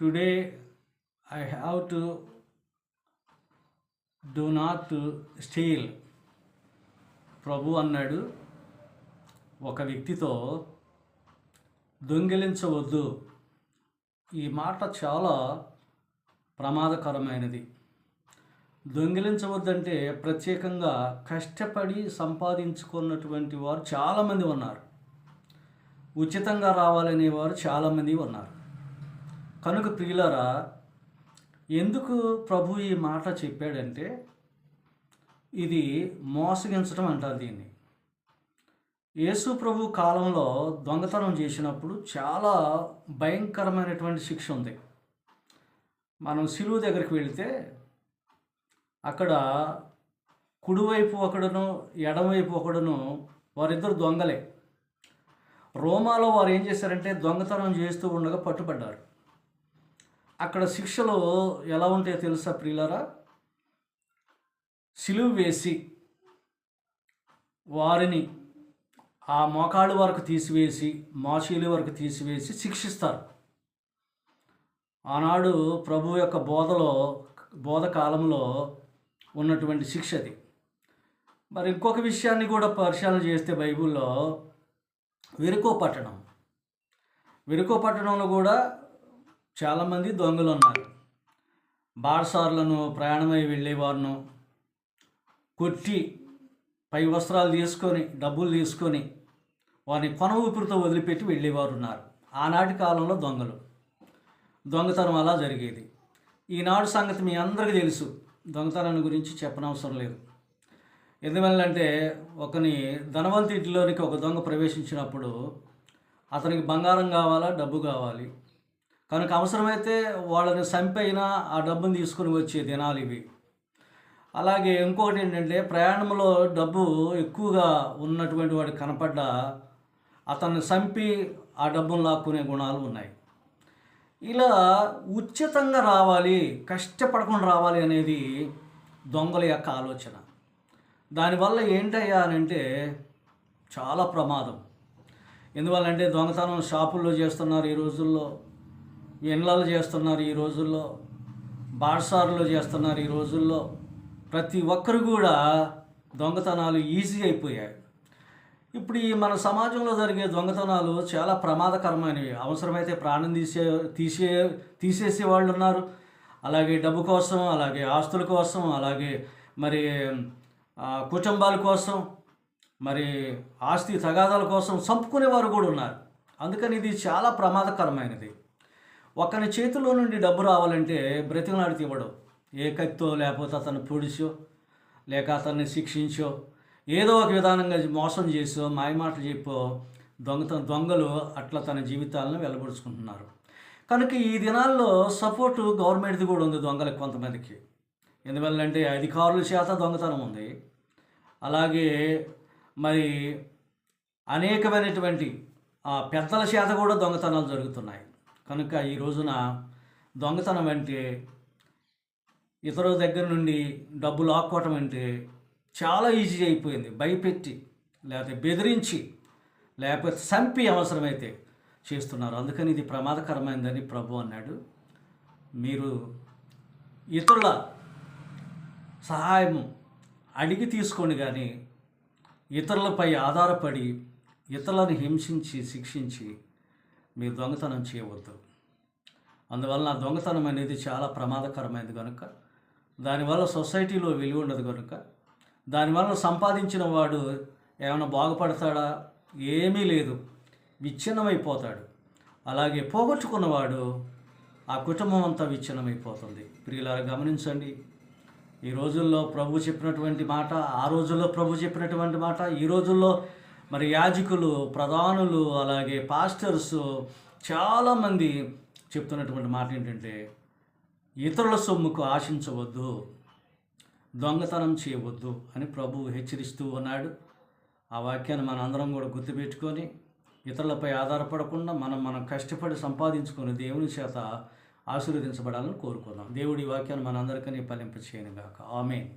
Today I have to do not steal. ప్రభు అన్నాడు ఒక వ్యక్తితో, దొంగిలించవద్దు. ఈ మాట చాలా ప్రమాదకరమైనది. దొంగిలించవద్దంటే ప్రత్యేకంగా కష్టపడి సంపాదించుకున్నటువంటి వారు చాలామంది ఉన్నారు. ఉచితంగా రావాలనే వారు చాలామంది ఉన్నారు. కనుక ప్రియులారా, ఎందుకు ప్రభు ఈ మాట చెప్పాడంటే, ఇది మోసగించడం అంటారు దీన్ని. యేసు ప్రభు కాలంలో దొంగతనం చేసినప్పుడు చాలా భయంకరమైనటువంటి శిక్ష ఉంది. మనం సిలువ దగ్గరికి వెళితే అక్కడ కుడివైపు ఒకడును ఎడమవైపు ఒకడును వారిద్దరు దొంగలే. రోమాలో వారు ఏం చేశారంటే దొంగతనం చేస్తూ ఉండగా పట్టుబడ్డారు. అక్కడ శిక్షలు ఎలా ఉంటాయో తెలుసా ప్రియులారా? సిలువ వేసి వారిని ఆ మోకాళ్ళ వరకు తీసివేసి, మోచేలి వరకు తీసివేసి శిక్షిస్తారు. ఆనాడు ప్రభు యొక్క బోధ కాలంలో ఉన్నటువంటి శిక్ష అది. మరి ఇంకొక విషయాన్ని కూడా పరిశీలన చేస్తే బైబిల్లో వెరుకో పట్టణంలో కూడా చాలామంది దొంగలు ఉన్నారు. బార్సార్లను ప్రయాణమై వెళ్ళేవారును కొట్టి పై వస్త్రాలు తీసుకొని డబ్బులు తీసుకొని వారిని కొన ఊపిరితో వదిలిపెట్టి వెళ్ళేవారు ఉన్నారు. ఆనాటి కాలంలో దొంగతనం అలా జరిగేది. ఈనాడు సంగతి మీ అందరికీ తెలుసు, దొంగతనాన్ని గురించి చెప్పనవసరం లేదు. ఎందువల్లంటే ఒకని ధనవంతి ఇంటిలోనికి ఒక దొంగ ప్రవేశించినప్పుడు అతనికి బంగారం కావాలా, డబ్బు కావాలి. కనుక అవసరమైతే వాళ్ళని చంపైనా ఆ డబ్బును తీసుకుని వచ్చే దినాలు ఇవి. అలాగే ఇంకొకటి ఏంటంటే, ప్రయాణంలో డబ్బు ఎక్కువగా ఉన్నటువంటి వాడికి కనపడ్డా అతన్ని చంపి ఆ డబ్బును లాక్కునే గుణాలు ఉన్నాయి. ఇలా ఉచితంగా రావాలి, కష్టపడకుండా రావాలి అనేది దొంగల యొక్క ఆలోచన. దానివల్ల ఏంటయ్యా అని అంటే చాలా ప్రమాదం. ఎందువల్లంటే దొంగతనం షాపుల్లో చేస్తున్నారు ఈ రోజుల్లో, ఇళ్ళల్లో చేస్తున్నారు ఈ రోజుల్లో, బార్సార్లో చేస్తున్నారు ఈ రోజుల్లో. ప్రతి ఒక్కరు కూడా దొంగతనాలు ఈజీ అయిపోయాయి. ఇప్పుడు ఈ మన సమాజంలో జరిగే దొంగతనాలు చాలా ప్రమాదకరమైనవి. అవసరమైతే ప్రాణం తీసేసే వాళ్ళు ఉన్నారు. అలాగే డబ్బు కోసం, అలాగే ఆస్తుల కోసం, అలాగే మరి కుటుంబాల కోసం, మరి ఆస్తి తగాదాల కోసం చంపుకునేవారు కూడా ఉన్నారు. అందుకని ఇది చాలా ప్రమాదకరమైనది. ఒకరి చేతిలో నుండి డబ్బు రావాలంటే బ్రతిమలాడితే ఇవ్వడు. ఏ కత్తో లేకపోతే అతన్ని పొడిచో లేక అతన్ని శిక్షించో ఏదో ఒక విధానంగా మోసం చేసో మాయమాటలు చెప్పో దొంగలు అట్లా తన జీవితాలను వెల్లబడుచుకుంటున్నారు. కనుక ఈ దినాల్లో సపోర్టు గవర్నమెంట్ది కూడా ఉంది దొంగలకు కొంతమందికి. ఎందువల్లంటే అధికారుల చేత దొంగతనం ఉంది. అలాగే మరి అనేకమైనటువంటి పెద్దల చేత కూడా దొంగతనాలు జరుగుతున్నాయి. కనుక ఈ రోజున దొంగతనం అంటే, ఇతరుల దగ్గర నుండి డబ్బు లాక్కోవటం అంటే చాలా ఈజీ అయిపోయింది. భయపెట్టి లేకపోతే బెదిరించి లేకపోతే చంపి అవసరమైతే చేస్తున్నారు. అందుకని ఇది ప్రమాదకరమైనదని ప్రభు అన్నాడు. మీరు ఇతరుల సహాయం అడిగి తీసుకోండి, కానీ ఇతరులపై ఆధారపడి ఇతరులను హింసించి శిక్షించి మీరు దొంగతనం చేయవద్దు. అందువల్ల దొంగతనం అనేది చాలా ప్రమాదకరమైనది కనుక, దానివల్ల సొసైటీలో విలువ ఉండదు కనుక, దానివల్ల సంపాదించిన వాడు ఏమైనా బాగుపడతాడా? ఏమీ లేదు, విచ్ఛిన్నమైపోతాడు. అలాగే పోగొట్టుకున్నవాడు ఆ కుటుంబం అంతా విచ్ఛిన్నమైపోతుంది. ప్రియులారా గమనించండి, ఈ రోజుల్లో ప్రభు చెప్పినటువంటి మాట, ఆ రోజుల్లో ప్రభు చెప్పినటువంటి మాట, ఈ రోజుల్లో మరి యాజకులు, ప్రధానులు, అలాగే పాస్టర్స్ చాలామంది చెప్తున్నటువంటి మాట ఏంటంటే, ఇతరుల సొమ్ముకు ఆశించవద్దు, దొంగతనం చేయవద్దు అని ప్రభువు హెచ్చరిస్తూ ఉన్నాడు. ఆ వాక్యాన్ని మన అందరం కూడా గుర్తుపెట్టుకొని ఇతరులపై ఆధారపడకుండా మనం కష్టపడి సంపాదించుకొని దేవుని చేత ఆశీర్వదించబడాలని కోరుకుందాం. దేవుడి వాక్యాన్ని మనందరికీ ఫలింపచేయనుగాక. ఆమేన్.